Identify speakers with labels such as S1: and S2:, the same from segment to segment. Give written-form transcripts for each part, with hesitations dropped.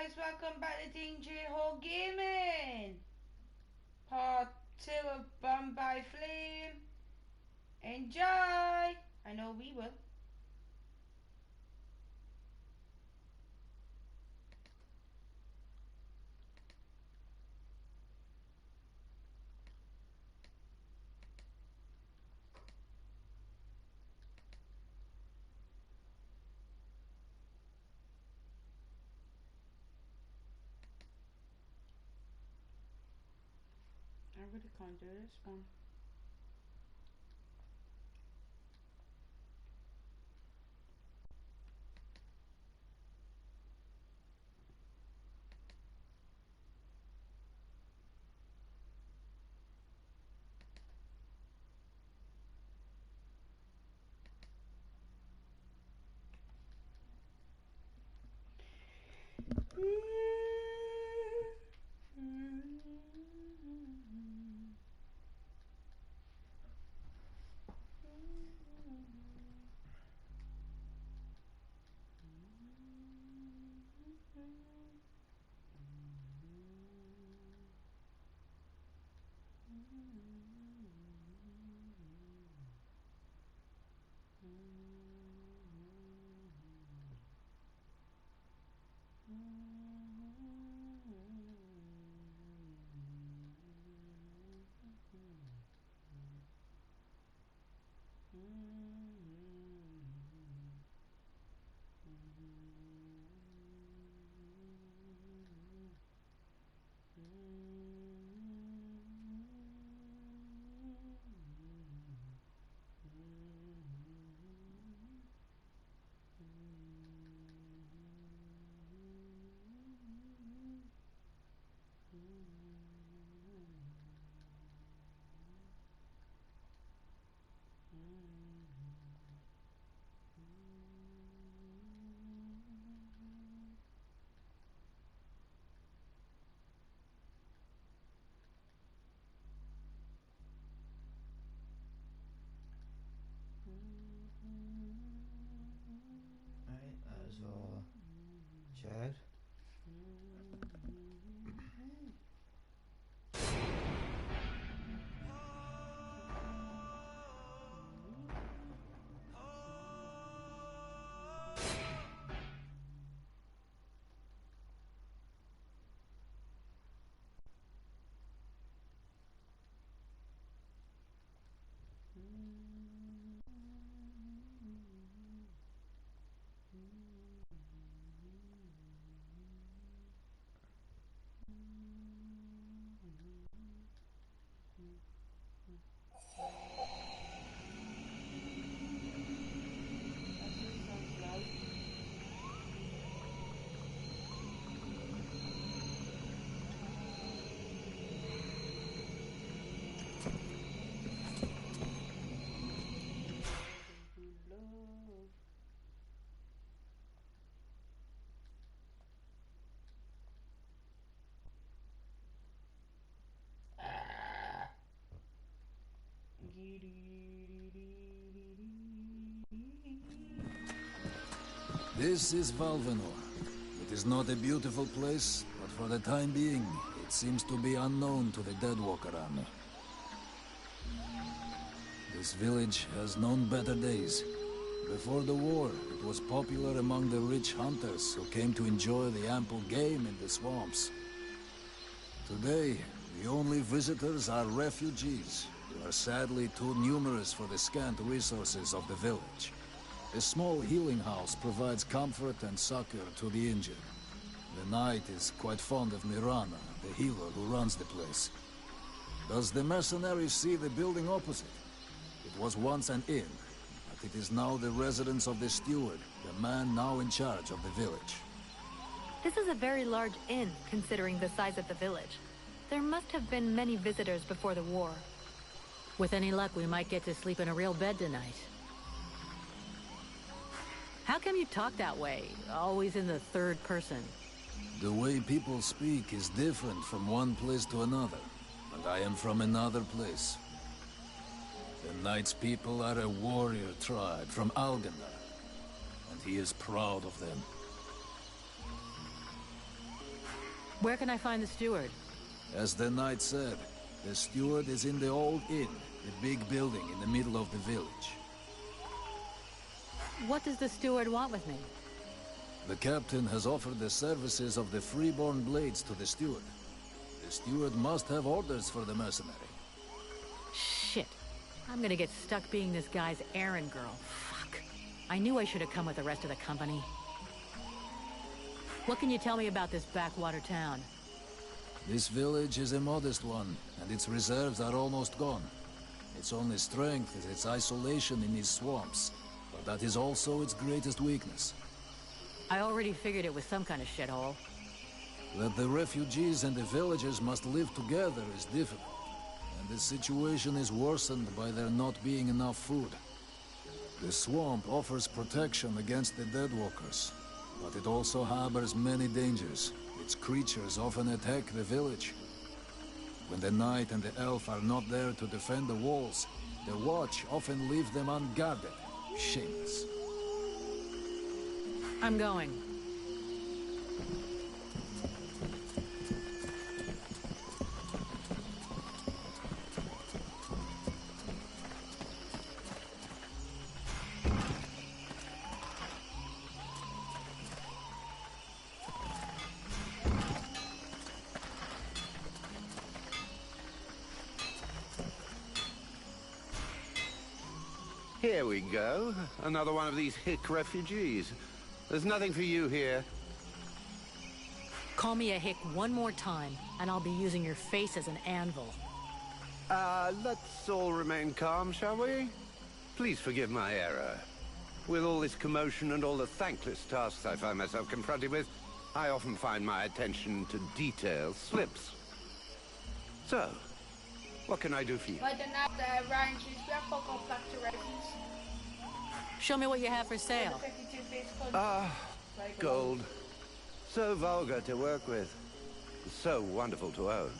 S1: guys, welcome back to HORDE Gaming. Part 2 of Bound by Flame. Enjoy! I know we will. I really can't do this one.
S2: Right, that's all shared.
S3: This is Valvenor. It is not a beautiful place, but for the time being, it seems to be unknown to the Deadwalker army. This village has known better days. Before the war, it was popular among the rich hunters who came to enjoy the ample game in the swamps. Today, the only visitors are refugees, who are sadly too numerous for the scant resources of the village. A small healing house provides comfort and succor to the injured. The knight is quite fond of Mirana, the healer who runs the place. Does the mercenary see the building opposite? It was once an inn, but it is now the residence of the steward, the man now in charge of the village.
S4: This is a very large inn, considering the size of the village. There must have been many visitors before the war.
S5: With any luck, we might get to sleep in a real bed tonight. How come you talk that way? Always in the third person.
S3: The way people speak is different from one place to another, and I am from another place. The knight's people are a warrior tribe from Alganar, and he is proud of them.
S5: Where can I find the steward?
S3: As the knight said, the steward is in the old inn, the big building in the middle of the village.
S5: What does the steward want with me?
S3: The captain has offered the services of the freeborn blades to the steward. The steward must have orders for the mercenary.
S5: Shit. I'm gonna get stuck being this guy's errand girl. Fuck. I knew I should have come with the rest of the company. What can you tell me about this backwater town?
S3: This village is a modest one, and its reserves are almost gone. Its only strength is its isolation in these swamps, but that is also its greatest weakness.
S5: I already figured it was some kind of shithole.
S3: That the refugees and the villagers must live together is difficult, and the situation is worsened by there not being enough food. The swamp offers protection against the deadwalkers, but it also harbors many dangers. Its creatures often attack the village. When the knight and the elf are not there to defend the walls, the watch often leave them unguarded. Shameless.
S5: I'm going.
S6: Here we go. Another one of these hick refugees. There's nothing for you here.
S5: Call me a hick one more time, and I'll be using your face as an anvil.
S6: Let's all remain calm, shall we? Please forgive my error. With all this commotion and all the thankless tasks I find myself confronted with, I often find my attention to detail slips. So, what can I do for you?
S1: Wij doen nou de Rangers, we have ook al plakte races.
S5: Show me what you have for sale.
S1: 52 bits
S6: Gold. So vulgar to work with. So wonderful to own.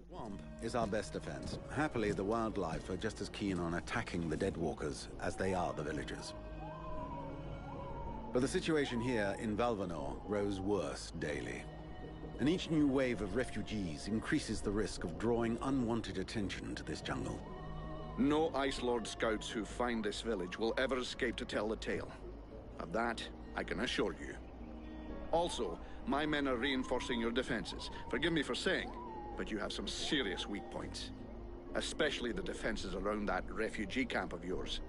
S7: Swamp is our best defense. Happily, the wildlife are just as keen on attacking the deadwalkers as they are the villagers. But the situation here in Valvanor grows worse daily. And each new wave of refugees increases the risk of drawing unwanted attention to this jungle.
S8: No Ice Lord scouts who find this village will ever escape to tell the tale. Of that, I can assure you. Also, my men are reinforcing your defenses. Forgive me for saying, but you have some serious weak points. Especially the defenses around that refugee camp of yours.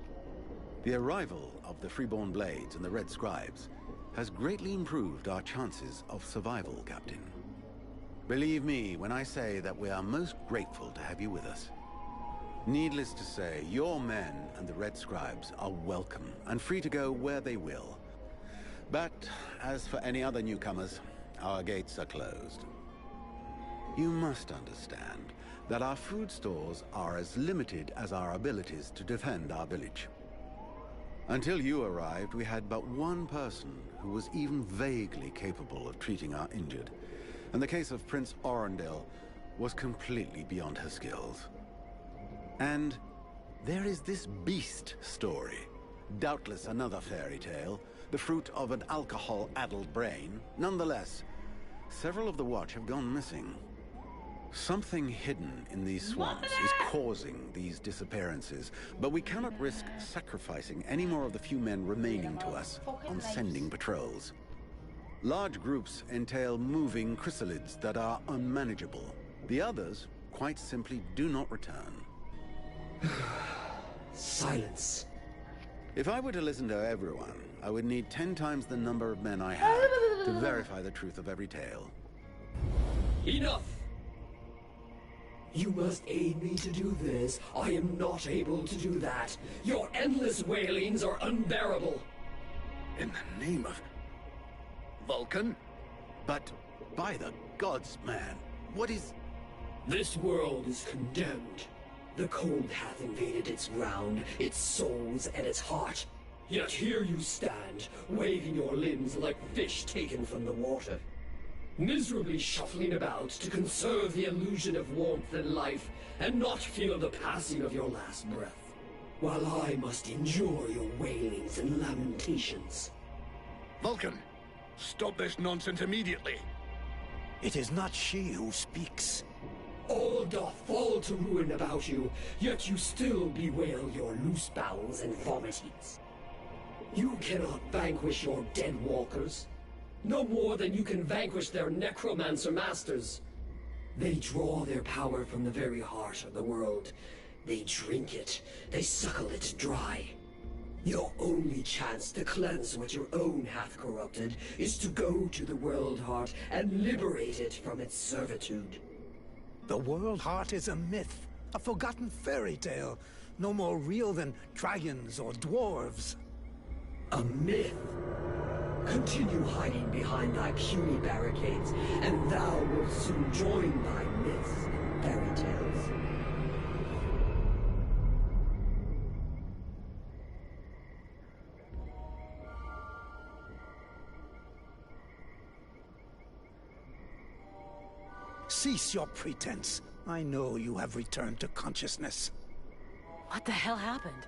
S7: The arrival of the Freeborn Blades and the Red Scribes has greatly improved our chances of survival, Captain. Believe me when I say that we are most grateful to have you with us. Needless to say, your men and the Red Scribes are welcome and free to go where they will. But as for any other newcomers, our gates are closed. You must understand that our food stores are as limited as our abilities to defend our village. Until you arrived, we had but one person who was even vaguely capable of treating our injured. And the case of Prince Orendil was completely beyond her skills. And there is this beast story. Doubtless another fairy tale, the fruit of an alcohol-addled brain. Nonetheless, several of the watch have gone missing. Something hidden in these swamps is causing these disappearances, but we cannot risk sacrificing any more of the few men remaining to us on sending patrols. Large groups entail moving chrysalids that are unmanageable. The others quite simply do not return.
S9: Silence.
S7: If I were to listen to everyone, I would need 10 times the number of men I have to verify the truth of every tale.
S9: Enough! You must aid me to do this. I am not able to do that. Your endless wailings are unbearable.
S8: In the name of... Vulcan?
S7: But, by the gods, man, what is...
S9: This world is condemned. The cold hath invaded its ground, its souls, and its heart. Yet here you stand, waving your limbs like fish taken from the water. Miserably shuffling about to conserve the illusion of warmth and life, and not feel the passing of your last breath, while I must endure your wailings and lamentations.
S8: Vulcan, stop this nonsense immediately.
S10: It is not she who speaks.
S9: All doth fall to ruin about you, yet you still bewail your loose bowels and vomitings. You cannot vanquish your dead walkers, no more than you can vanquish their necromancer masters. They draw their power from the very heart of the world. They drink it, they suckle it dry. Your only chance to cleanse what your own hath corrupted is to go to the world heart and liberate it from its servitude.
S10: The World Heart is a myth, a forgotten fairy tale, no more real than dragons or dwarves.
S9: A myth? Continue hiding behind thy puny barricades, and thou wilt soon join thy myths and fairy tales.
S10: Cease your pretense. I know you have returned to consciousness.
S5: What the hell happened?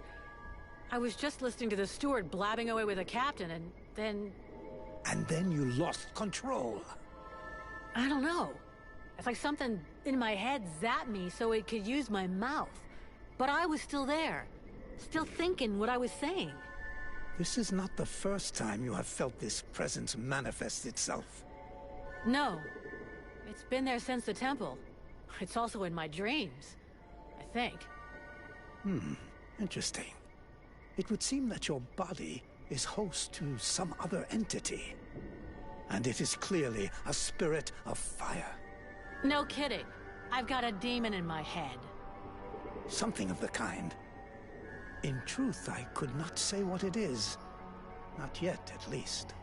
S5: I was just listening to the steward blabbing away with the captain, and then...
S10: And then you lost control.
S5: I don't know. It's like something in my head zapped me so it could use my mouth. But I was still there, still thinking what I was saying.
S10: This is not the first time you have felt this presence manifest itself.
S5: No. It's been there since the temple. It's also in my dreams, I think.
S10: Interesting. It would seem that your body is host to some other entity. And it is clearly a spirit of fire.
S5: No kidding. I've got a demon in my head.
S10: Something of the kind. In truth, I could not say what it is. Not yet, at least.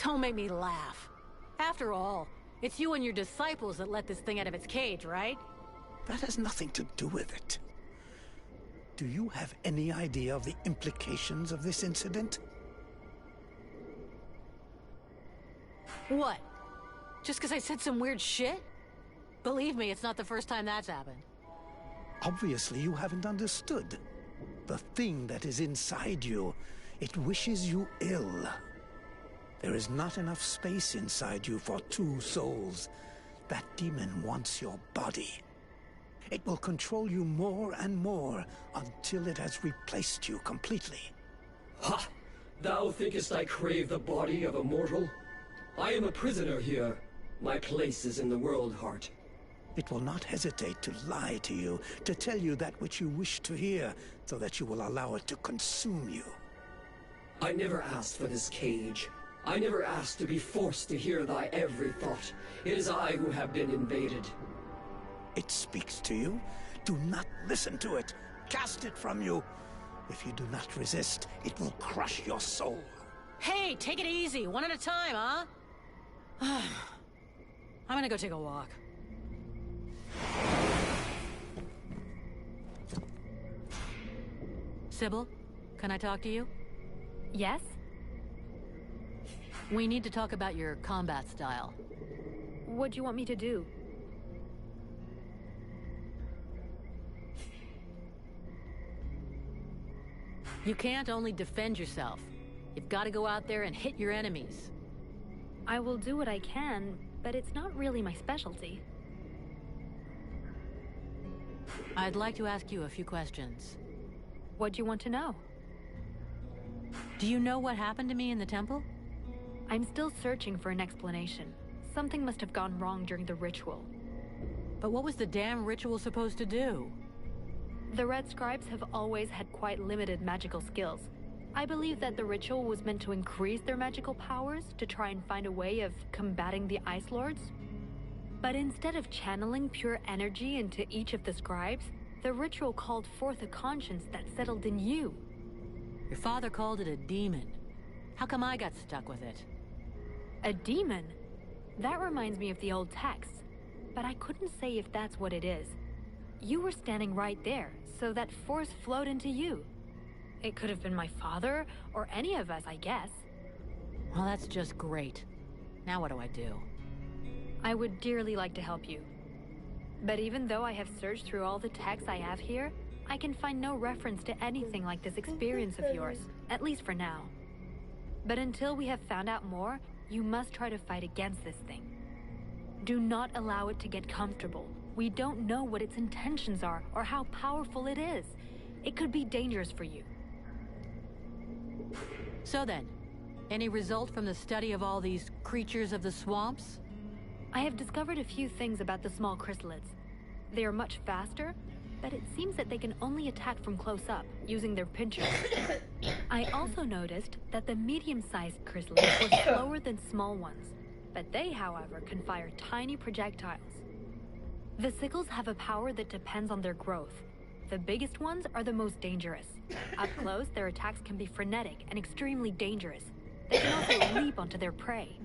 S5: Don't make me laugh. After all, it's you and your disciples that let this thing out of its cage, right?
S10: That has nothing to do with it. Do you have any idea of the implications of this incident?
S5: What? Just because I said some weird shit? Believe me, it's not the first time that's happened.
S10: Obviously, you haven't understood. The thing that is inside you, it wishes you ill. There is not enough space inside you for two souls. That demon wants your body. It will control you more and more until it has replaced you completely.
S9: Ha! Thou thinkest I crave the body of a mortal? I am a prisoner here. My place is in the world heart.
S10: It will not hesitate to lie to you, to tell you that which you wish to hear, so that you will allow it to consume you.
S9: I never asked for this cage. I never asked to be forced to hear thy every thought. It is I who have been invaded.
S10: It speaks to you. Do not listen to it. Cast it from you. If you do not resist, it will crush your soul.
S5: Hey, take it easy. One at a time, huh? I'm gonna go take a walk. Sybil, can I talk to you?
S4: Yes?
S5: We need to talk about your combat style.
S4: What do you want me to do?
S5: You can't only defend yourself. You've got to go out there and hit your enemies.
S4: I will do what I can, but it's not really my specialty.
S5: I'd like to ask you a few questions.
S4: What do you want to know?
S5: Do you know what happened to me in the temple?
S4: I'm still searching for an explanation. Something must have gone wrong during the ritual.
S5: But what was the damn ritual supposed to do?
S4: The Red Scribes have always had quite limited magical skills. I believe that the ritual was meant to increase their magical powers to try and find a way of combating the Ice Lords. But instead of channeling pure energy into each of the scribes, the ritual called forth a conscience that settled in you.
S5: Your father called it a demon. How come I got stuck with it?
S4: A demon? That reminds me of the old texts, but I couldn't say if that's what it is. You were standing right there, so that force flowed into you. It could have been my father, or any of us, I guess.
S5: Well, that's just great. Now what do I do?
S4: I would dearly like to help you. But even though I have searched through all the texts I have here, I can find no reference to anything like this experience of yours, at least for now. But until we have found out more, you must try to fight against this thing. Do not allow it to get comfortable. We don't know what its intentions are or how powerful it is. It could be dangerous for you.
S5: So then, any result from the study of all these creatures of the swamps?
S4: I have discovered a few things about the small chrysalids. They are much faster, but it seems that they can only attack from close up, using their pinchers. I also noticed that the medium-sized chrysalids were slower than small ones, but they, however, can fire tiny projectiles. The sickles have a power that depends on their growth. The biggest ones are the most dangerous. Up close, their attacks can be frenetic and extremely dangerous. They can also leap onto their prey.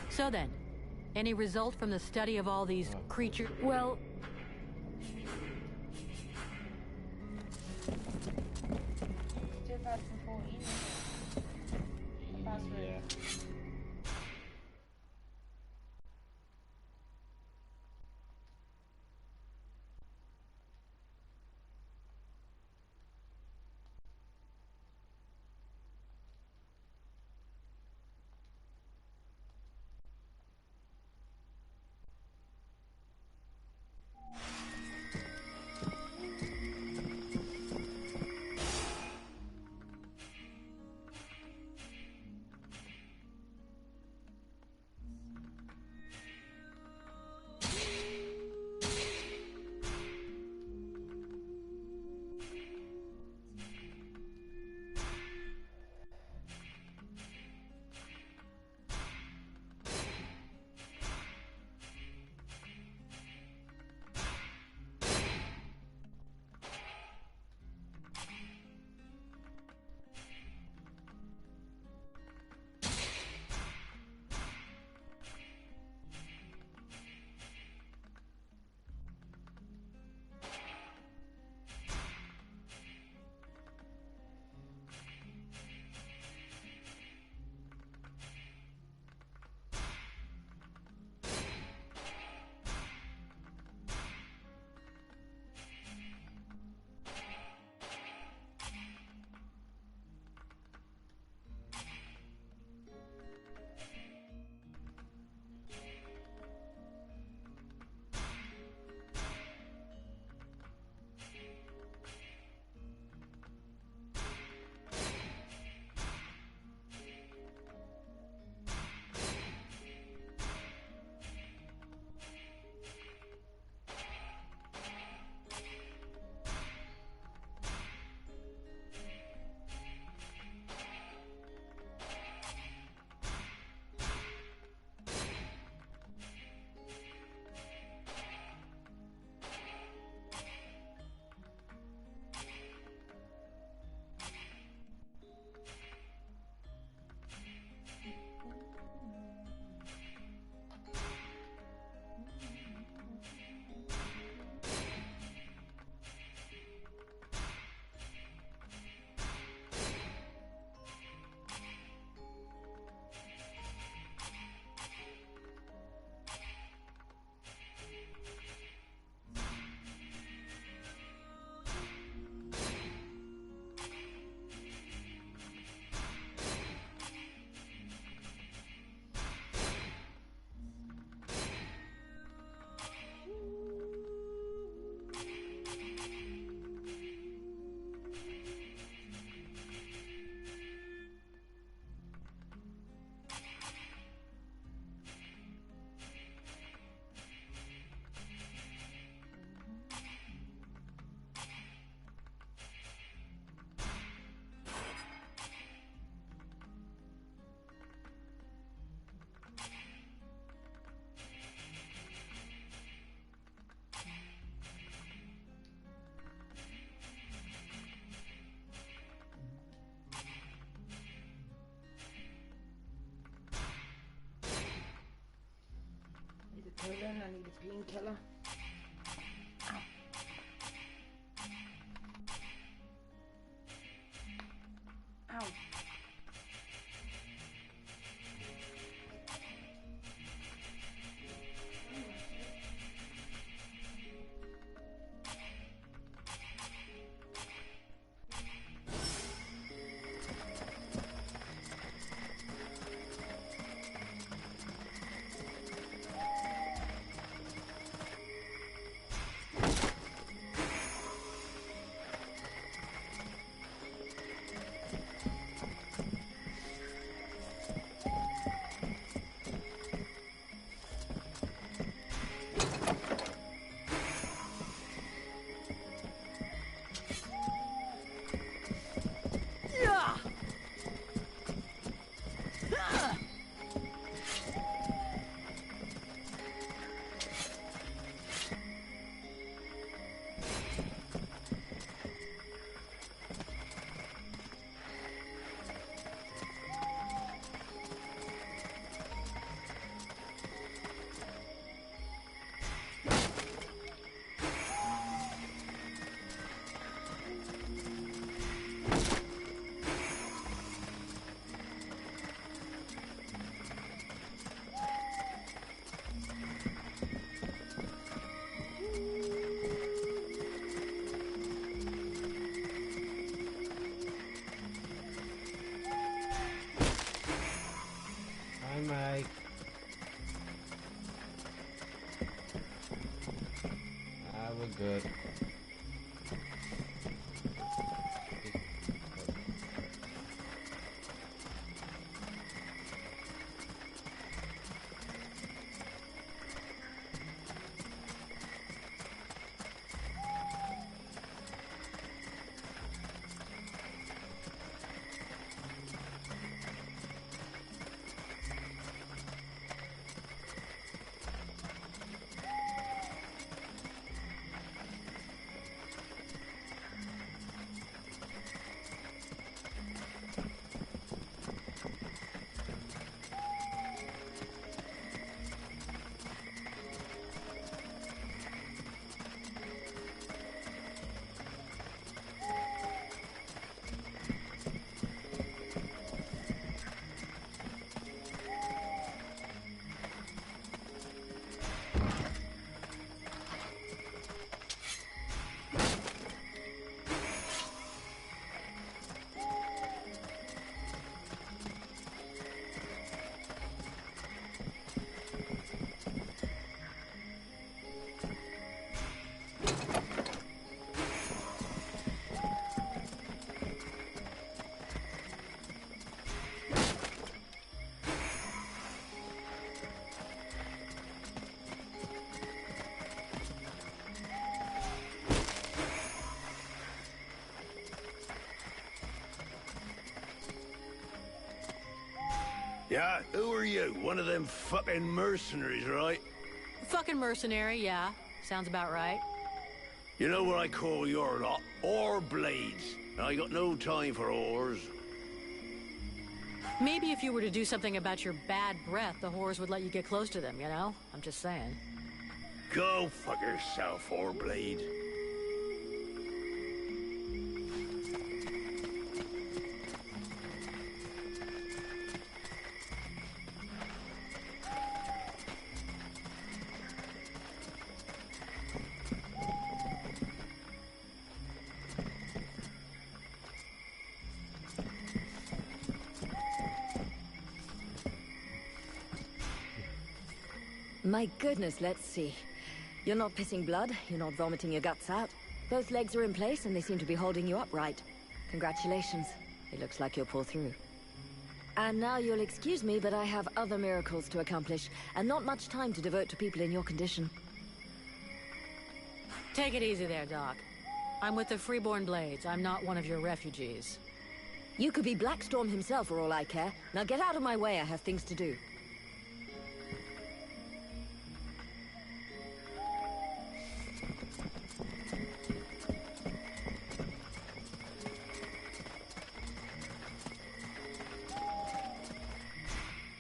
S5: So then, any result from the study of all these creatures?
S4: Well...
S2: Yeah.
S1: painkiller. I need a painkiller. Ow. Ow.
S2: Hi, Mike. We're good.
S11: Yeah, who are you? One of them fucking mercenaries, right?
S5: Fucking mercenary, yeah. Sounds about right.
S11: You know what I call your lot? Ore blades. I got no time for ores.
S5: Maybe if you were to do something about your bad breath, the whores would let you get close to them, you know? I'm just saying.
S11: Go fuck yourself, ore blade.
S12: My goodness, let's see. You're not pissing blood, you're not vomiting your guts out. Both legs are in place and they seem to be holding you upright. Congratulations. It looks like you'll pull through. And now you'll excuse me, but I have other miracles to accomplish, and not much time to devote to people in your condition.
S5: Take it easy there, Doc. I'm with the Freeborn Blades. I'm not one of your refugees.
S12: You could be Blackstorm himself for all I care. Now get out of my way, I have things to do.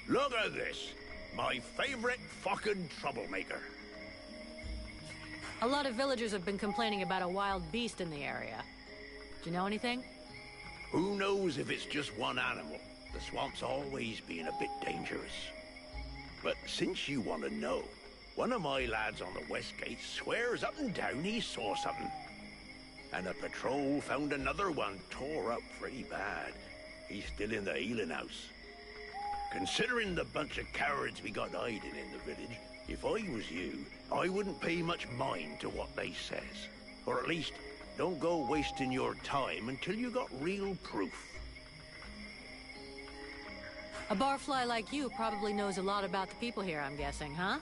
S11: Look at this. My favorite fucking troublemaker.
S5: A lot of villagers have been complaining about a wild beast in the area. Do you know anything?
S11: Who knows if it's just one animal? The swamp's always been a bit dangerous. But since you want to know, one of my lads on the west gate swears up and down he saw something. And a patrol found another one tore up pretty bad. He's still in the healing house. Considering the bunch of cowards we got hiding in the village, if I was you, I wouldn't pay much mind to what they says. Or at least, don't go wasting your time until you got real proof.
S5: A barfly like you probably knows a lot about the people here, I'm guessing, huh?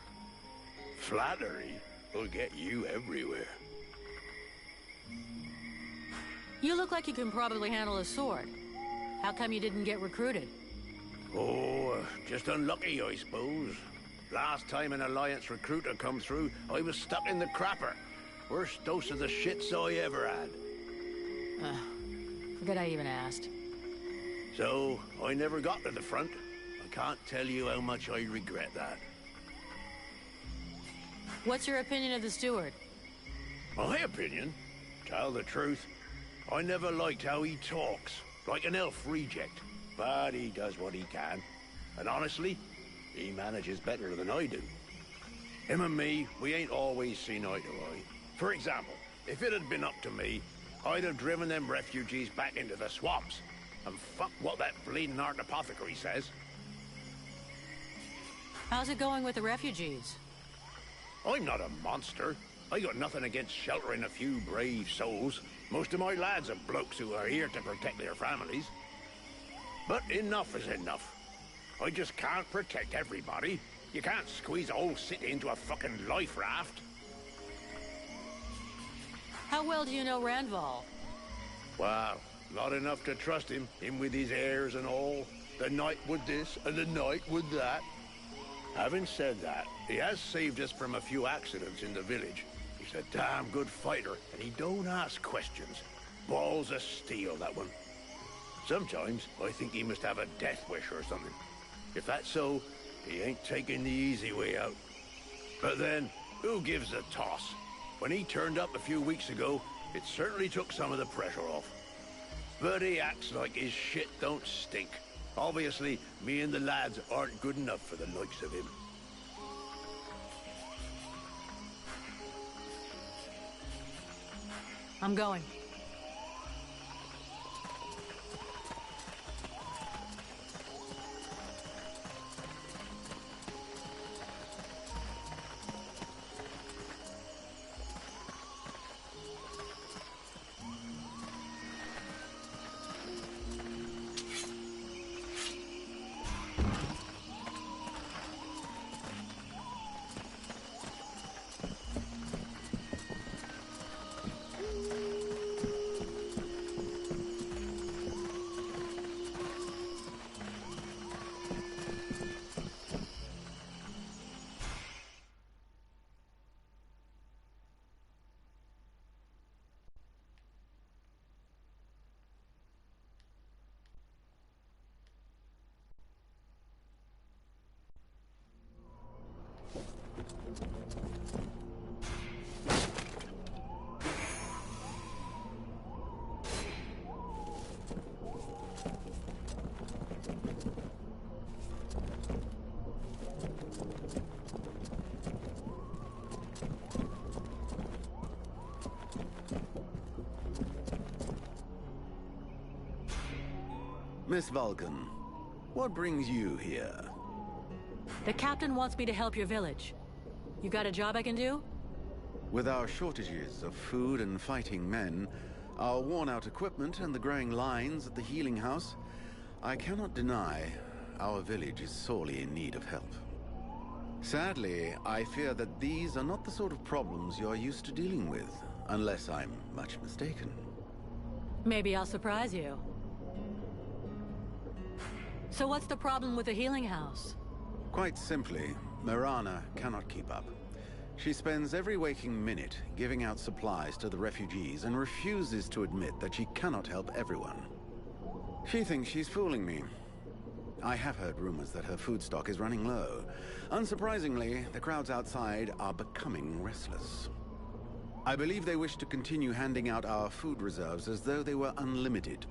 S11: Flattery will get you everywhere.
S5: You look like you can probably handle a sword. How come you didn't get recruited?
S11: Oh, just unlucky, I suppose. Last time an Alliance recruiter come through, I was stuck in the crapper. Worst dose of the shits I ever had.
S5: Forget I even asked.
S11: So, I never got to the front. I can't tell you how much I regret that.
S5: What's your opinion of the steward?
S11: My opinion? Tell the truth, I never liked how he talks, like an elf reject. But he does what he can. And honestly, he manages better than I do. Him and me, we ain't always seen eye to eye. For example, if it had been up to me, I'd have driven them refugees back into the swamps. And fuck what that bleeding art apothecary says.
S5: How's it going with the refugees?
S11: I'm not a monster. I got nothing against sheltering a few brave souls. Most of my lads are blokes who are here to protect their families. But enough is enough. I just can't protect everybody. You can't squeeze a whole city into a fucking life raft.
S5: How well do you know Randval?
S11: Well, not enough to trust him with his airs and all. The night with this and the night with that. Having said that, he has saved us from a few accidents in the village. He's a damn good fighter, and he don't ask questions. Balls of steel, that one. Sometimes I think he must have a death wish or something. If that's so, he ain't taking the easy way out. But then, who gives a toss? When he turned up a few weeks ago, it certainly took some of the pressure off. But he acts like his shit don't stink. Obviously, me and the lads aren't good enough for the likes of him.
S5: I'm going.
S7: Miss Vulcan, what brings you here?
S5: The captain wants me to help your village. You got a job I can do?
S7: With our shortages of food and fighting men, our worn-out equipment and the growing lines at the healing house, I cannot deny our village is sorely in need of help. Sadly, I fear that these are not the sort of problems you're used to dealing with, unless I'm much mistaken.
S5: Maybe I'll surprise you. So what's the problem with the healing house?
S7: Quite simply, Mirana cannot keep up. She spends every waking minute giving out supplies to the refugees and refuses to admit that she cannot help everyone. She thinks she's fooling me. I have heard rumors that her food stock is running low. Unsurprisingly, the crowds outside are becoming restless. I believe they wish to continue handing out our food reserves as though they were unlimited.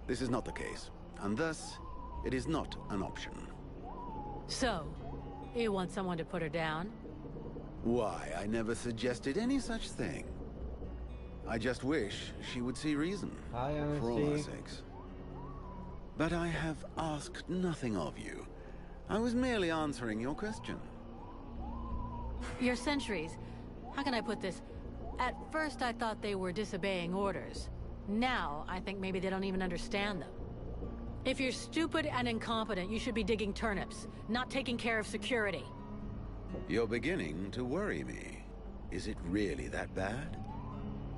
S7: This is not the case, and thus, it is not an option.
S5: So, you want someone to put her down?
S7: Why, I never suggested any such thing. I just wish she would see reason, for all our sakes. But I have asked nothing of you. I was merely answering your question.
S5: Your sentries, how can I put this? At first I thought they were disobeying orders. Now I think maybe they don't even understand them. If you're stupid and incompetent, you should be digging turnips, not taking care of security.
S7: You're beginning to worry me. Is it really that bad?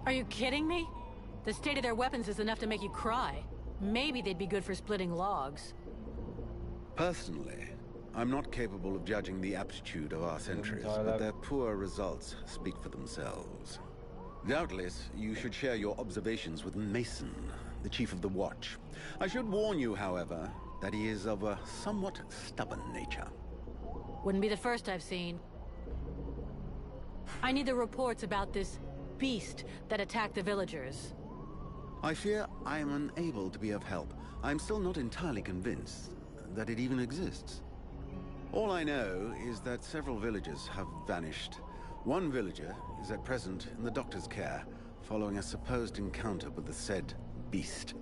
S5: Are you kidding me? The state of their weapons is enough to make you cry. Maybe they'd be good for splitting logs.
S7: Personally, I'm not capable of judging the aptitude of our sentries, but their poor results speak for themselves. Doubtless, you should share your observations with Mason, the chief of the watch. I should warn you, however, that he is of a somewhat stubborn nature.
S5: Wouldn't be the first I've seen. I need the reports about this beast that attacked the villagers.
S7: I fear I am unable to be of help. I'm still not entirely convinced that it even exists. All I know is that several villagers have vanished. One villager is at present in the doctor's care, following a supposed encounter with the said beast.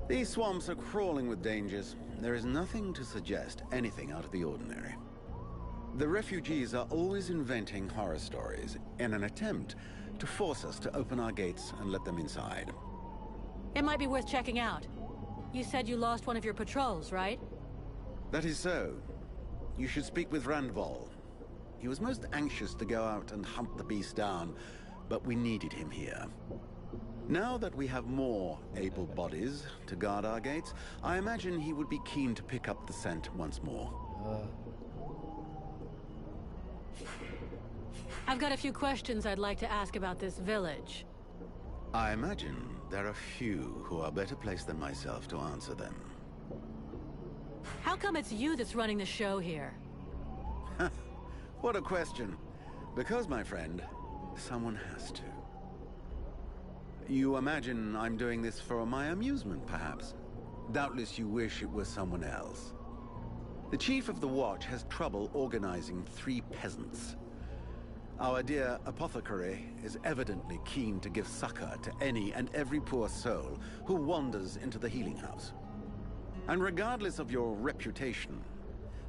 S7: These swamps are crawling with dangers. There is nothing to suggest anything out of the ordinary. The refugees are always inventing horror stories in an attempt to force us to open our gates and let them inside.
S5: It might be worth checking out. You said you lost one of your patrols, right?
S7: That is so. You should speak with Randval. He was most anxious to go out and hunt the beast down, but we needed him here. Now that we have more able bodies to guard our gates, I imagine he would be keen to pick up the scent once more.
S5: I've got a few questions I'd like to ask about this village.
S7: I imagine there are few who are better placed than myself to answer them.
S5: How come it's you that's running the show here?
S7: What a question. Because, my friend, someone has to. You imagine I'm doing this for my amusement, perhaps? Doubtless you wish it was someone else. The chief of the watch has trouble organizing 3 peasants. Our dear apothecary is evidently keen to give succor to any and every poor soul who wanders into the healing house. And regardless of your reputation,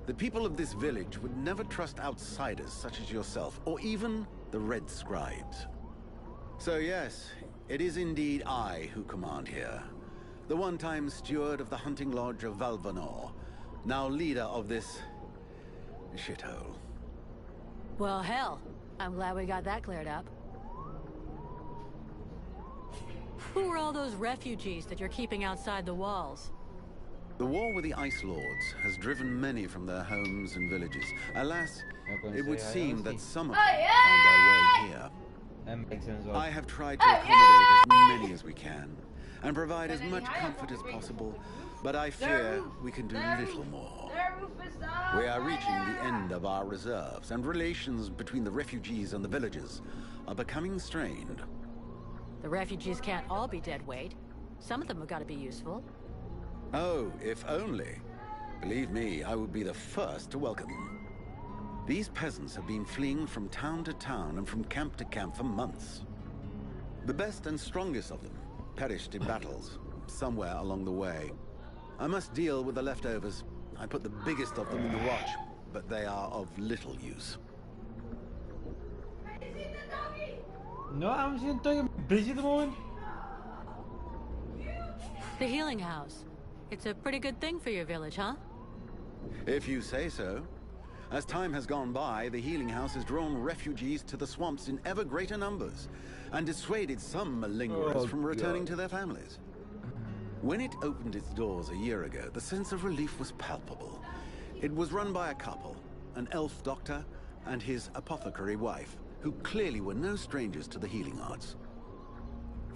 S7: the people of this village would never trust outsiders such as yourself, or even the Red Scribes. So yes, it is indeed I who command here. The one-time steward of the hunting lodge of Valvanor, now leader of this shithole.
S5: Well, hell, I'm glad we got that cleared up. Who are all those refugees that you're keeping outside the walls?
S7: The war with the Ice Lords has driven many from their homes and villages. Alas, it would seem that some of them found their way here. I have tried to accommodate as many as we can, and provide as much comfort as possible, but I fear we can do little more. We are reaching the end of our reserves, and relations between the refugees and the villagers are becoming strained.
S5: The refugees can't all be dead weight. Some of them have got to be useful.
S7: Oh, if only. Believe me, I would be the first to welcome them. These peasants have been fleeing from town to town and from camp to camp for months. The best and strongest of them perished in battles, somewhere along the way. I must deal with the leftovers. I put the biggest of them in the watch, but they are of little use.
S2: No, I'm just busy at the moment.
S5: The healing house. It's a pretty good thing for your village, huh?
S7: If you say so. As time has gone by, the healing house has drawn refugees to the swamps in ever greater numbers, and dissuaded some malingerers from returning to their families. When it opened its doors a year ago, the sense of relief was palpable. It was run by a couple, an elf doctor and his apothecary wife, who clearly were no strangers to the healing arts.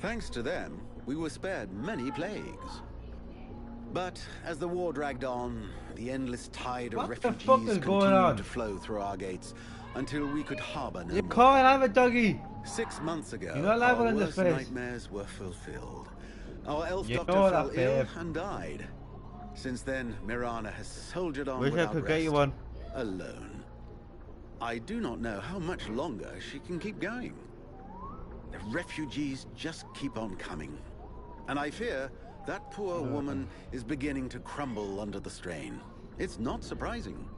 S7: Thanks to them, we were spared many plagues. But as the war dragged on, the endless tide of
S2: What the
S7: refugees
S2: fuck is going
S7: continued
S2: on?
S7: to flow through our gates until we could harbor no
S2: You
S7: more.
S2: can't have a doggy.
S7: 6 months ago,
S2: You're not liable
S7: our
S2: in the
S7: worst
S2: face.
S7: nightmares were fulfilled. Our elf
S2: You
S7: doctor
S2: know
S7: fell
S2: that,
S7: ill
S2: babe.
S7: and died. Since then, Mirana has soldiered on
S2: Wish I
S7: without
S2: could
S7: rest,
S2: get you one.
S7: alone. I do not know how much longer she can keep going. The refugees just keep on coming. And I fear that poor woman is beginning to crumble under the strain. It's not surprising.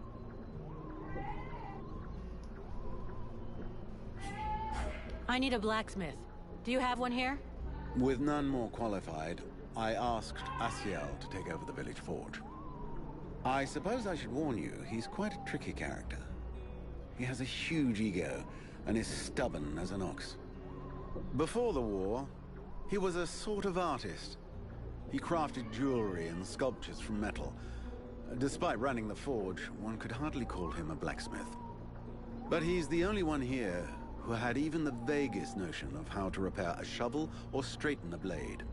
S5: I need a blacksmith. Do you have one here?
S7: With none more qualified, I asked Asiel to take over the village forge. I suppose I should warn you, he's quite a tricky character. He has a huge ego and is stubborn as an ox. Before the war, he was a sort of artist. He crafted jewelry and sculptures from metal. Despite running the forge, one could hardly call him a blacksmith. But he's the only one here who had even the vaguest notion of how to repair a shovel or straighten a blade.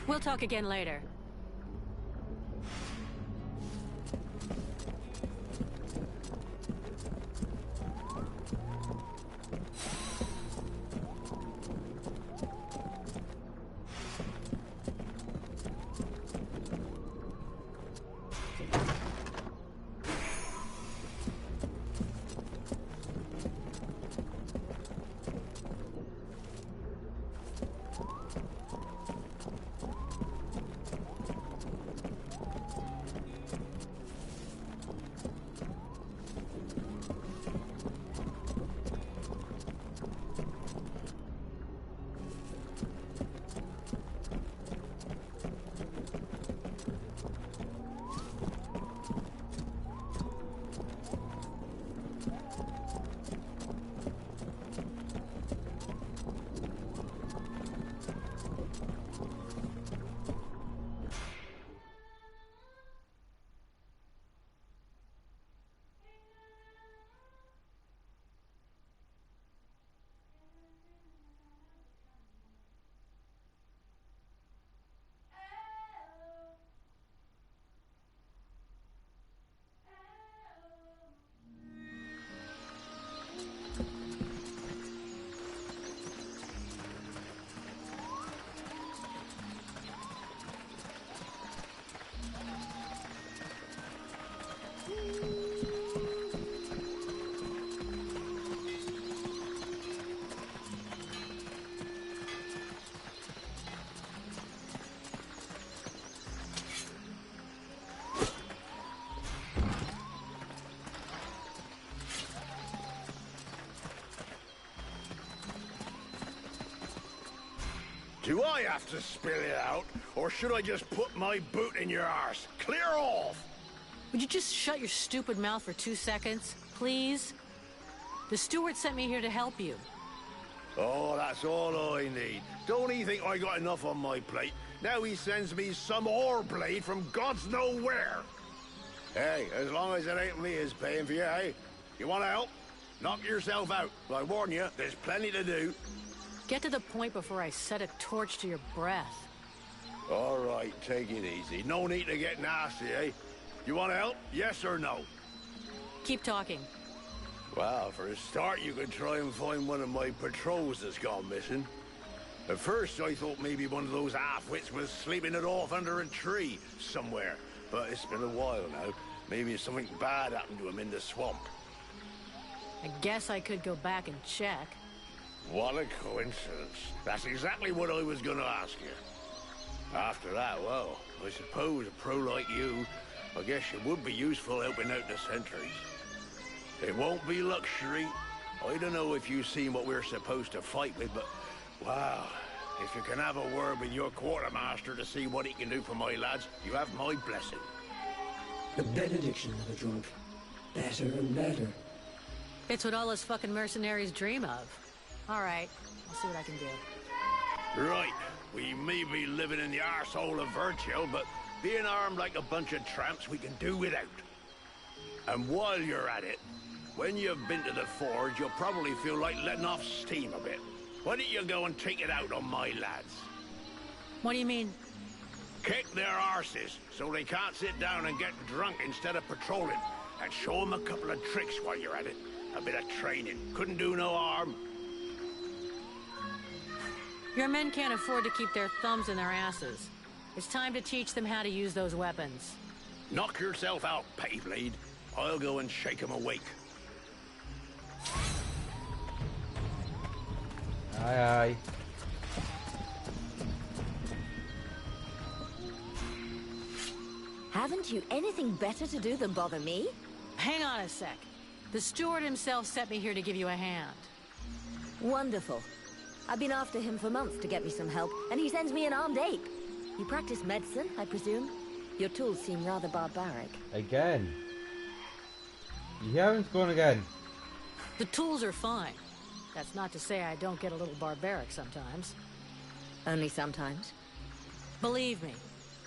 S5: We'll talk again later.
S11: Do I have to spill it out, or should I just put my boot in your arse? Clear off!
S5: Would you just shut your stupid mouth for 2 seconds, please? The steward sent me here to help you.
S11: Oh, that's all I need. Don't he think I got enough on my plate? Now he sends me some ore blade from God's nowhere. Hey, as long as it ain't me is paying for you, hey? You want to help? Knock yourself out. I warn you, there's plenty to do.
S5: Get to the point before I set a torch to your breath.
S11: All right, take it easy. No need to get nasty, eh? You want to help? Yes or no?
S5: Keep talking.
S11: Well, for a start, you could try and find one of my patrols that's gone missing. At first, I thought maybe one of those half-wits was sleeping it off under a tree somewhere. But it's been a while now. Maybe something bad happened to him in the swamp.
S5: I guess I could go back and check.
S11: What a coincidence. That's exactly what I was gonna ask you. After that, well, I suppose a pro like you, I guess you would be useful helping out the sentries. It won't be luxury. I don't know if you've seen what we're supposed to fight with, but, wow, if you can have a word with your quartermaster to see what he can do for my lads, you have my blessing.
S9: The benediction of a drunk. Better and better.
S5: It's what all us fucking mercenaries dream of. All right, I'll see what I can do.
S11: Right, we may be living in the arsehole of Virgil, but being armed like a bunch of tramps, we can do without. And while you're at it, when you've been to the forge, you'll probably feel like letting off steam a bit. Why don't you go and take it out on my lads?
S5: What do you mean?
S11: Kick their arses so they can't sit down and get drunk instead of patrolling. And show them a couple of tricks while you're at it. A bit of training. Couldn't do no harm.
S5: Your men can't afford to keep their thumbs in their asses. It's time to teach them how to use those weapons.
S11: Knock yourself out, Pettyblade. I'll go and shake them awake.
S2: Aye, aye.
S12: Haven't you anything better to do than bother me?
S5: Hang on a sec. The steward himself sent me here to give you a hand.
S12: Wonderful. I've been after him for months to get me some help, and he sends me an armed ape. You practice medicine, I presume? Your tools seem rather barbaric.
S2: Again. You haven't gone again.
S5: The tools are fine. That's not to say I don't get a little barbaric sometimes.
S12: Only sometimes?
S5: Believe me,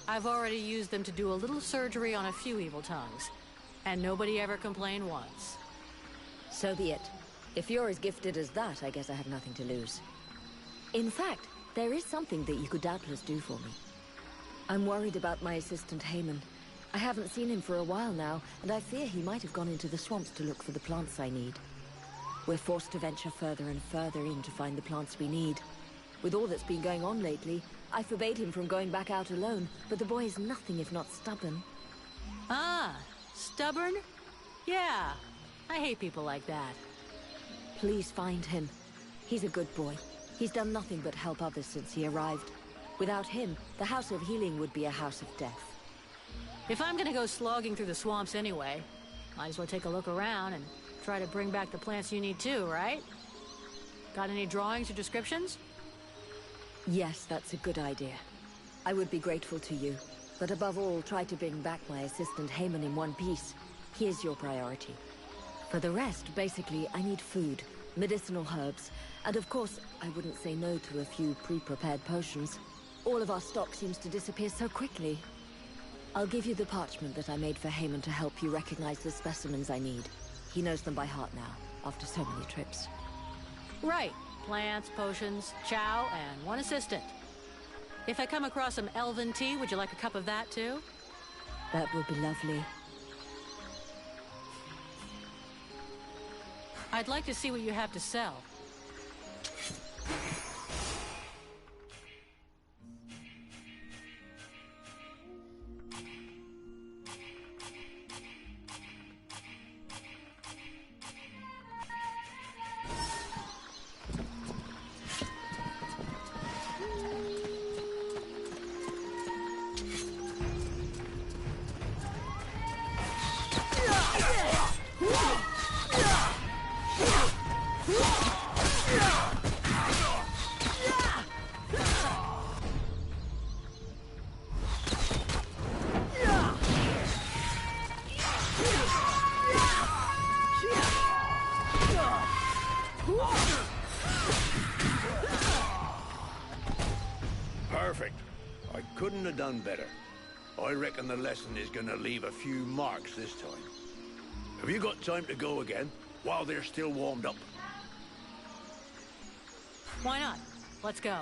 S5: I've already used them to do a little surgery on a few evil tongues. And nobody ever complained once.
S12: So be it. If you're as gifted as that, I guess I have nothing to lose. In fact, there is something that you could doubtless do for me. I'm worried about my assistant Haman. I haven't seen him for a while now, and I fear he might have gone into the swamps to look for the plants I need. We're forced to venture further and further in to find the plants we need. With all that's been going on lately, I forbade him from going back out alone, but the boy is nothing if not stubborn.
S5: Ah, stubborn? Yeah, I hate people like that.
S12: Please find him. He's a good boy. He's done nothing but help others since he arrived. Without him, the House of Healing would be a house of death.
S5: If I'm gonna go slogging through the swamps anyway, might as well take a look around and try to bring back the plants you need too, right? Got any drawings or descriptions?
S12: Yes, that's a good idea. I would be grateful to you. But above all, try to bring back my assistant Haman in one piece. He is your priority. For the rest, basically, I need food, medicinal herbs, and of course, I wouldn't say no to a few pre-prepared potions. All of our stock seems to disappear so quickly. I'll give you the parchment that I made for Haman to help you recognize the specimens I need. He knows them by heart now, after so many trips.
S5: Right. Plants, potions, chow, and one assistant. If I come across some elven tea, would you like a cup of that too?
S12: That would be lovely.
S5: I'd like to see what you have to sell.
S11: Perfect. I couldn't have done better. I reckon the lesson is gonna leave a few marks this time. Have you got time to go again, while they're still warmed up?
S5: Why not? Let's go.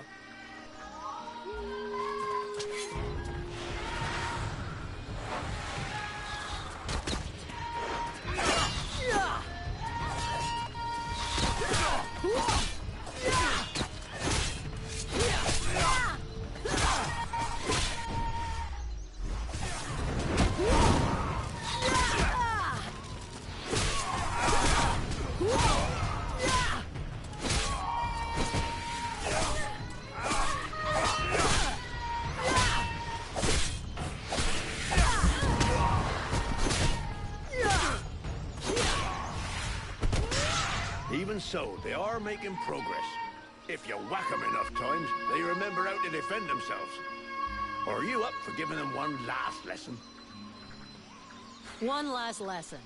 S11: Even so, they are making progress. If you whack them enough times, they remember how to defend themselves. Or are you up for giving them one last lesson?
S5: One last lesson.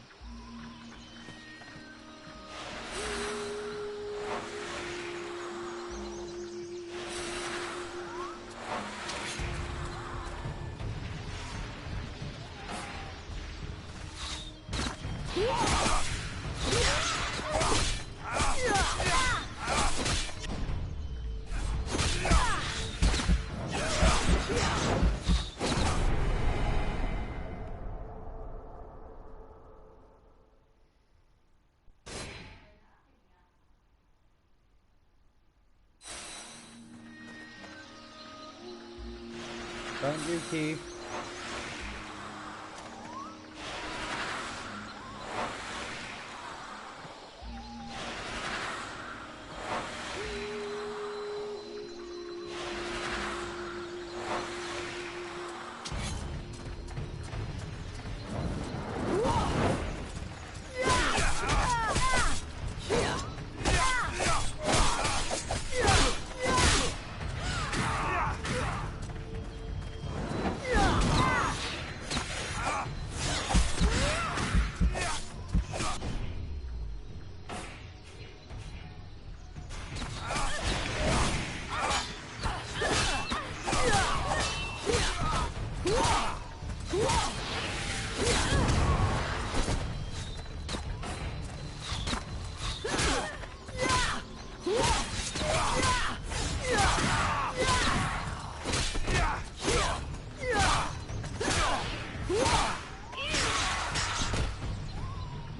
S2: Thank you, Keith.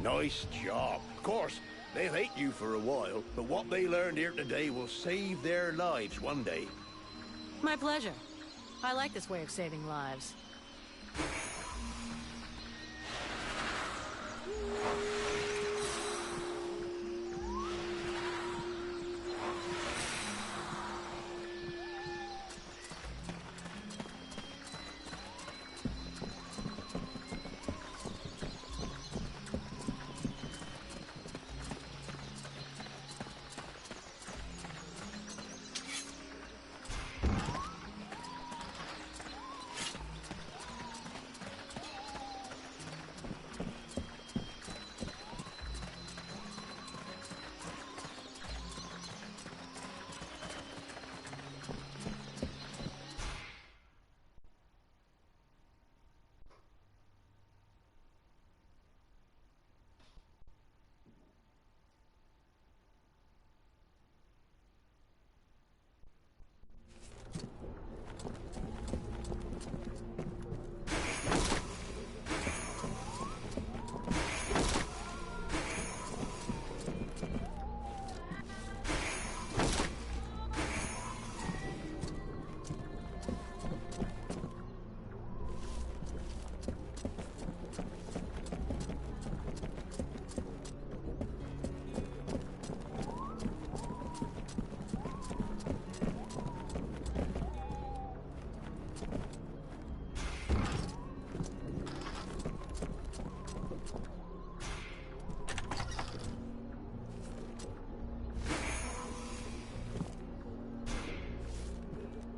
S11: Nice job. Of course, they'll hate you for a while, but what they learned here today will save their lives one day.
S5: My pleasure. I like this way of saving lives.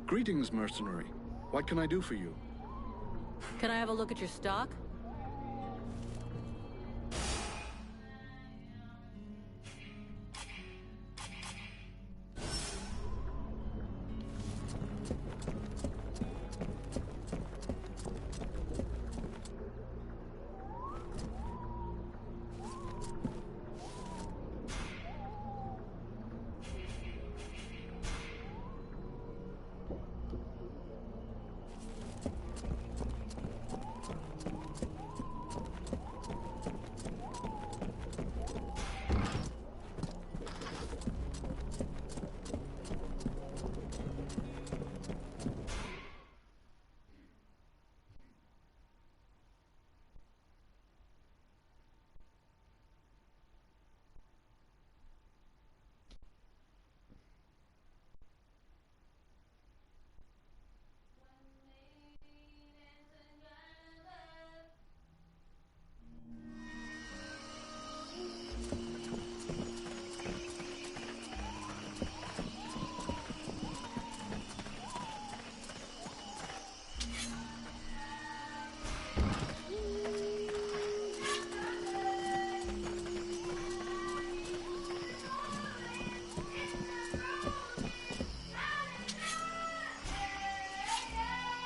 S8: Greetings, mercenary. What can I do for you?
S5: Can I have a look at your stock?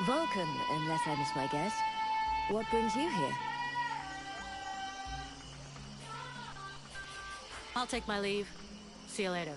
S12: Vulcan, unless I miss my guess. What brings you here?
S5: I'll take my leave. See you later.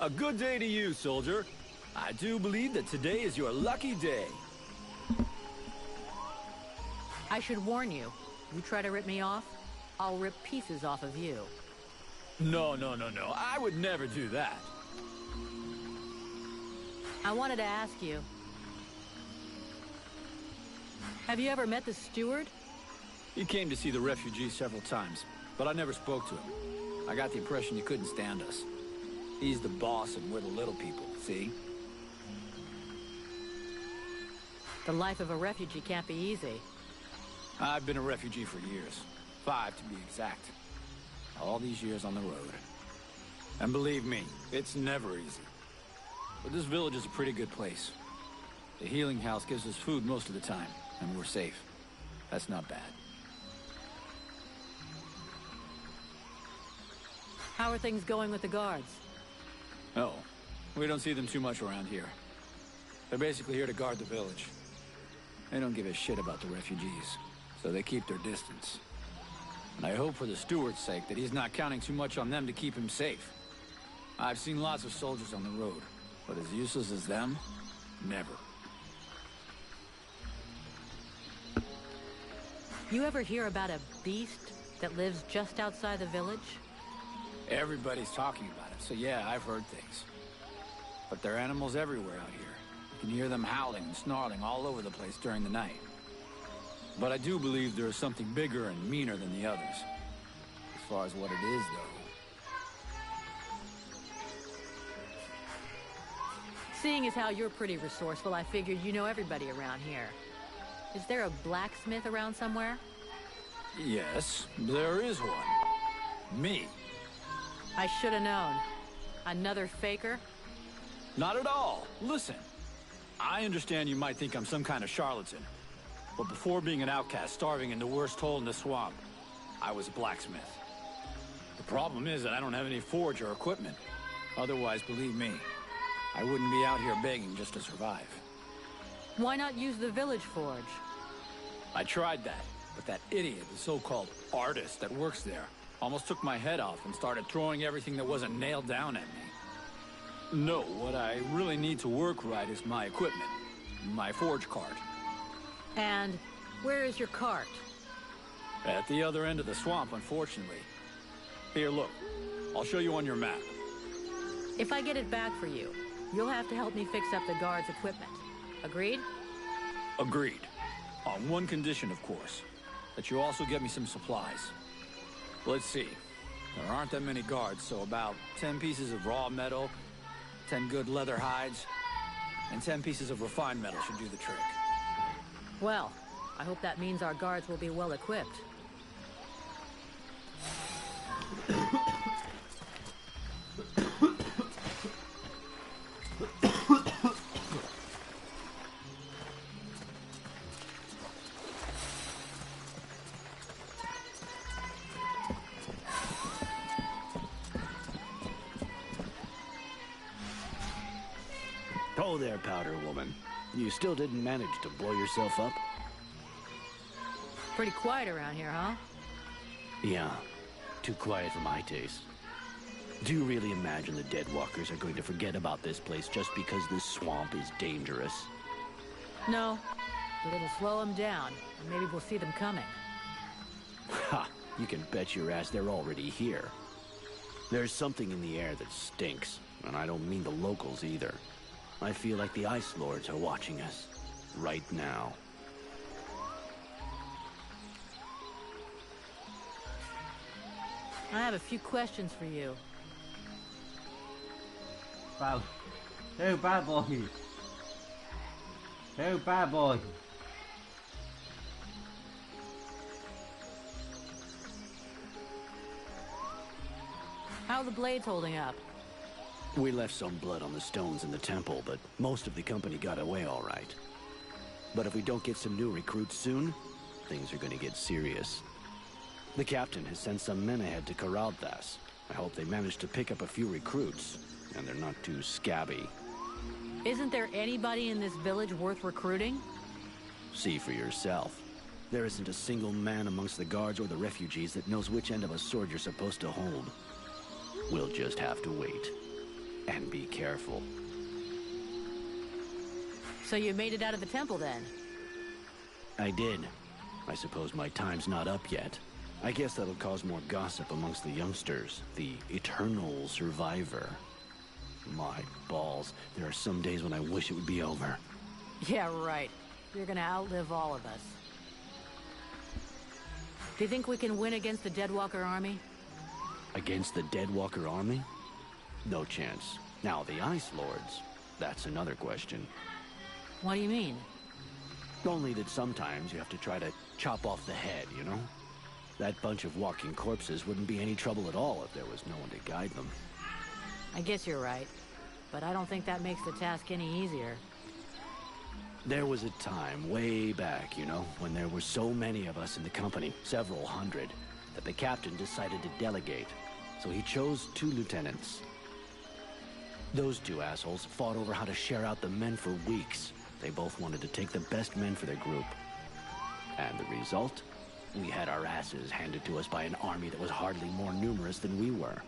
S3: A good day to you, soldier. I do believe that today is your lucky day.
S5: I should warn you. You try to rip me off, I'll rip pieces off of you.
S3: No. I would never do that.
S5: I wanted to ask you. Have you ever met the steward?
S3: He came to see the refugees several times, but I never spoke to him. I got the impression he couldn't stand us. He's the boss and we're the little people, see?
S5: The life of a refugee can't be easy.
S3: I've been a refugee for years. 5 to be exact. All these years on the road. And believe me, it's never easy. But this village is a pretty good place. The healing house gives us food most of the time, and we're safe. That's not bad.
S5: How are things going with the guards?
S3: Oh, we don't see them too much around here. They're basically here to guard the village. They don't give a shit about the refugees, so they keep their distance. And I hope for the steward's sake that he's not counting too much on them to keep him safe. I've seen lots of soldiers on the road, but as useless as them, never.
S5: You ever hear about a beast that lives just outside the village?
S3: Everybody's talking about it, so yeah, I've heard things. But there are animals everywhere out here. You can hear them howling and snarling all over the place during the night. But I do believe there is something bigger and meaner than the others. As far as what it is, though.
S5: Seeing as how you're pretty resourceful, I figured you know everybody around here. Is there a blacksmith around somewhere?
S3: Yes, there is one. Me.
S5: I should have known. Another faker?
S3: Not at all. Listen, I understand you might think I'm some kind of charlatan. But before being an outcast starving in the worst hole in the swamp, I was a blacksmith. The problem is that I don't have any forge or equipment. Otherwise, believe me, I wouldn't be out here begging just to survive.
S5: Why not use the village forge?
S3: I tried that, but that idiot, the so-called artist that works there, almost took my head off and started throwing everything that wasn't nailed down at me. No, what I really need to work right is my equipment. My forge cart.
S5: And where is your cart?
S3: At the other end of the swamp, unfortunately. Here, look. I'll show you on your map.
S5: If I get it back for you, you'll have to help me fix up the guards' equipment. Agreed?
S3: Agreed. On one condition, of course. That you also get me some supplies. Let's see. There aren't that many guards, so about 10 pieces of raw metal, 10 good leather hides, and 10 pieces of refined metal should do the trick.
S5: Well, I hope that means our guards will be well equipped.
S13: Oh there, Powder Woman. You still didn't manage to blow yourself up?
S5: Pretty quiet around here, huh?
S13: Yeah, too quiet for my taste. Do you really imagine the Deadwalkers are going to forget about this place just because this swamp is dangerous?
S5: No, but it'll slow them down, and maybe we'll see them coming.
S13: Ha! You can bet your ass they're already here. There's something in the air that stinks, and I don't mean the locals either. I feel like the Ice Lords are watching us, right now.
S5: I have a few questions for you.
S2: Wow. Two bad boys. Two bad boys.
S5: How are the blades holding up?
S13: We left some blood on the stones in the temple, but most of the company got away all right. But if we don't get some new recruits soon, things are gonna get serious. The captain has sent some men ahead to Karalthas. I hope they manage to pick up a few recruits, and they're not too scabby.
S5: Isn't there anybody in this village worth recruiting?
S13: See for yourself. There isn't a single man amongst the guards or the refugees that knows which end of a sword you're supposed to hold. We'll just have to wait. And be careful.
S5: So you made it out of the temple then?
S13: I did. I suppose my time's not up yet. I guess that'll cause more gossip amongst the youngsters. The eternal survivor. My balls. There are some days when I wish it would be over.
S5: Yeah, right. You're gonna outlive all of us. Do you think we can win against the Deadwalker army?
S13: Against the Deadwalker army? No chance. Now, the Ice Lords, that's another question.
S5: What do you mean?
S13: Only that sometimes you have to try to chop off the head, you know? That bunch of walking corpses wouldn't be any trouble at all if there was no one to guide them.
S5: I guess you're right. But I don't think that makes the task any easier.
S13: There was a time, way back, you know, when there were so many of us in the company, several hundred, that the captain decided to delegate. So he chose 2 lieutenants. Those 2 assholes fought over how to share out the men for weeks. They both wanted to take the best men for their group. And the result? We had our asses handed to us by an army that was hardly more numerous than we were.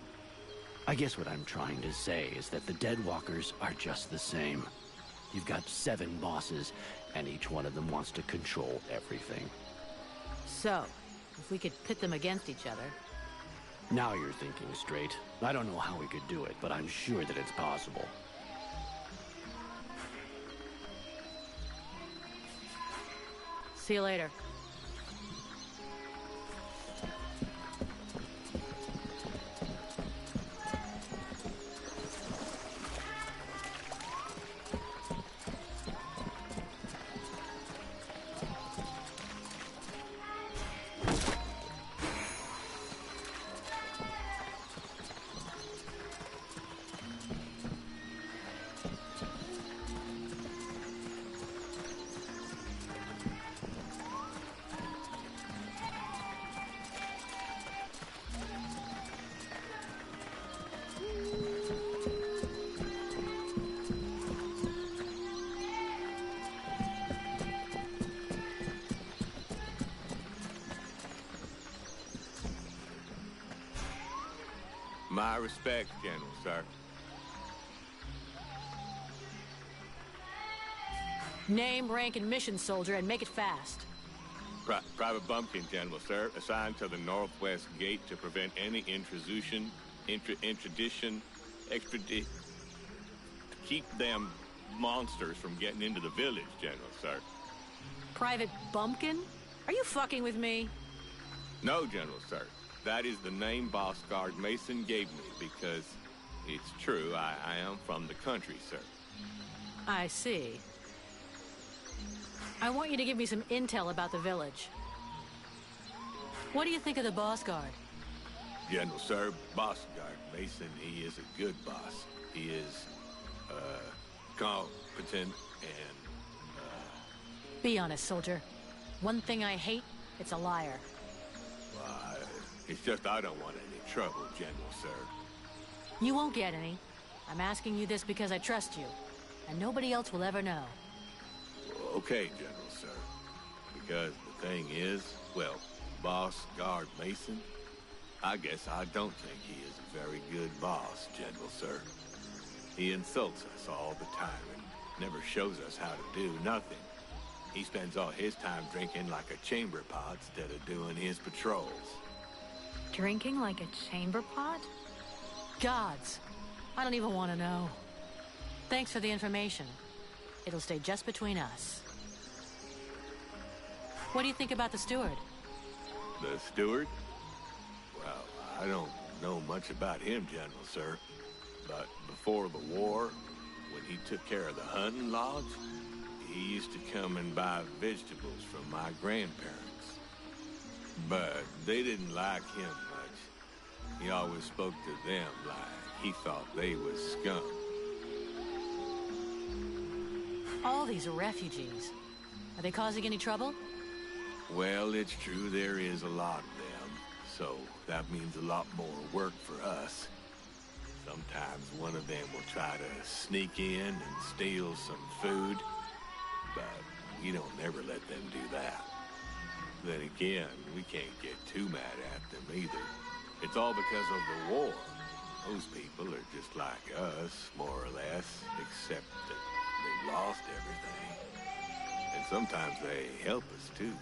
S13: I guess what I'm trying to say is that the Deadwalkers are just the same. You've got 7 bosses, and each one of them wants to control everything.
S5: So, if we could pit them against each other...
S13: Now you're thinking straight. I don't know how we could do it, but I'm sure that it's possible.
S5: See you later.
S14: My respects, General, sir.
S5: Name, rank, and mission, soldier, and make it fast.
S14: Private Bumpkin, General, sir. Assigned to the northwest gate to prevent any intrusion, to keep them monsters from getting into the village, General, sir.
S5: Private Bumpkin? Are you fucking with me?
S14: No, General, sir. That is the name Boss Guard Mason gave me because it's true, I am from the country, sir.
S5: I see. I want you to give me some intel about the village. What do you think of the Boss Guard?
S14: General, sir, Boss Guard Mason, he is a good boss. He is, competent and,
S5: Be honest, soldier. One thing I hate, it's a liar.
S14: It's just I don't want any trouble, General, sir.
S5: You won't get any. I'm asking you this because I trust you. And nobody else will ever know.
S14: Okay, General, sir. Because the thing is, well, Boss Guard Mason, I guess I don't think he is a very good boss, General, sir. He insults us all the time and never shows us how to do nothing. He spends all his time drinking like a chamber pot instead of doing his patrols.
S4: Drinking like a chamber pot?
S5: Gods. I don't even want to know. Thanks for the information. It'll stay just between us. What do you think about the steward?
S14: The steward? Well, I don't know much about him, General, sir. But before the war, when he took care of the hunting lodge, he used to come and buy vegetables from my grandparents. But they didn't like him much. He always spoke to them like he thought they was scum.
S5: All these refugees. Are they causing any trouble?
S14: Well, it's true there is a lot of them, so that means a lot more work for us. Sometimes one of them will try to sneak in and steal some food, but we don't ever let them do that. Then again, we can't get too mad at them either. It's all because of the war. Those people are just like us, more or less, except that they've lost everything. And sometimes they help us, too.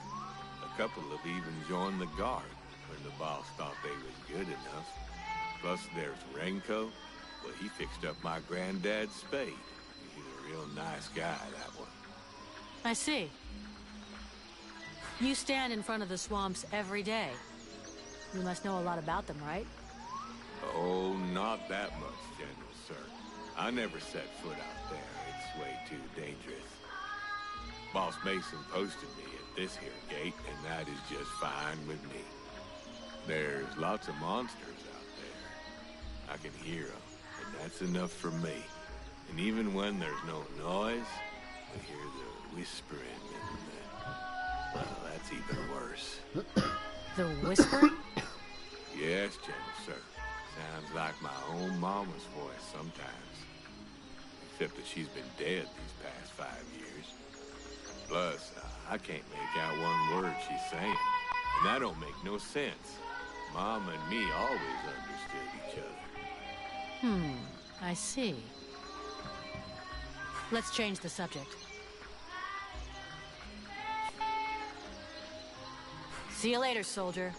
S14: A couple have even joined the guard when the boss thought they was good enough. Plus, there's Renko. Well, he fixed up my granddad's spade. He's a real nice guy, that one.
S5: I see. You stand in front of the swamps every day. You must know a lot about them, right?
S14: Oh, not that much, General, sir. I never set foot out there. It's way too dangerous. Boss Mason posted me at this here gate, and that is just fine with me. There's lots of monsters out there. I can hear them, and that's enough for me. And even when there's no noise, I hear the whispering and well, that's even worse.
S5: The whispering?
S14: Yes, General, sir. Sounds like my own mama's voice sometimes. Except that she's been dead these past 5 years. Plus, I can't make out one word she's saying. And that don't make no sense. Mom and me always understood each other.
S5: I see. Let's change the subject. See you later, soldier.